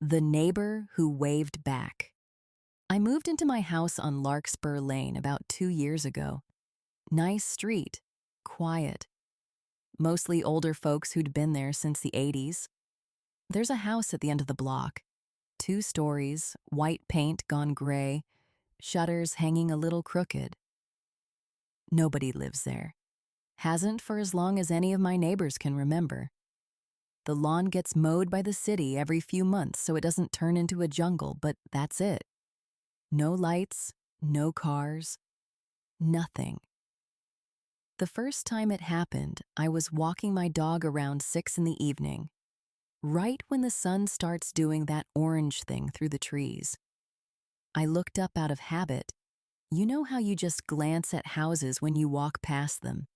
The Neighbor Who Waved Back. I moved into my house on Larkspur Lane about 2 years ago. Nice street, quiet. Mostly older folks who'd been there since the 80s. There's a house at the end of the block. 2 stories, white paint gone gray, shutters hanging a little crooked. Nobody lives there. Hasn't for as long as any of my neighbors can remember. The lawn gets mowed by the city every few months so it doesn't turn into a jungle, but that's it. No lights, no cars, nothing. The first time it happened, I was walking my dog around 6 in the evening, right when the sun starts doing that orange thing through the trees. I looked up out of habit. You know how you just glance at houses when you walk past them?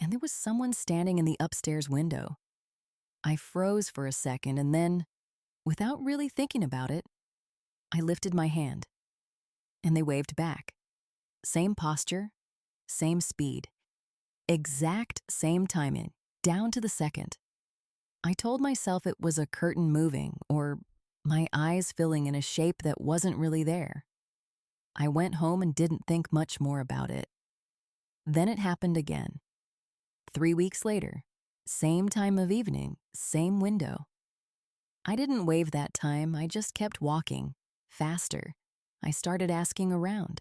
And there was someone standing in the upstairs window. I froze for a second and then, without really thinking about it, I lifted my hand. And they waved back. Same posture, same speed. Exact same timing, down to the second. I told myself it was a curtain moving or my eyes filling in a shape that wasn't really there. I went home and didn't think much more about it. Then it happened again. 3 weeks later, same time of evening, same window. I didn't wave that time, I just kept walking, faster. I started asking around.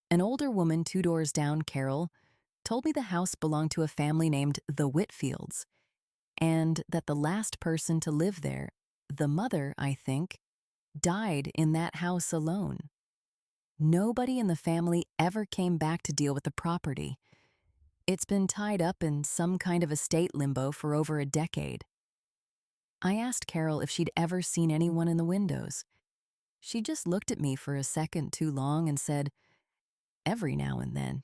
An older woman 2 doors down, Carol, told me the house belonged to a family named the Whitfields, and that the last person to live there, the mother, I think, died in that house alone. Nobody in the family ever came back to deal with the property. It's been tied up in some kind of estate limbo for over a decade. I asked Carol if she'd ever seen anyone in the windows. She just looked at me for a second too long and said, "Every now and then."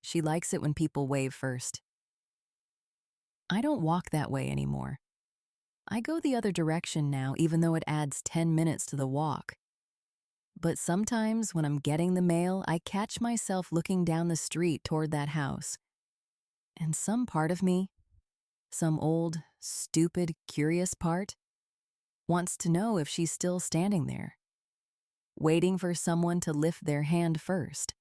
She likes it when people wave first. I don't walk that way anymore. I go the other direction now, even though it adds 10 minutes to the walk. But sometimes when I'm getting the mail, I catch myself looking down the street toward that house. And some part of me, some old, stupid, curious part, wants to know if she's still standing there, waiting for someone to lift their hand first.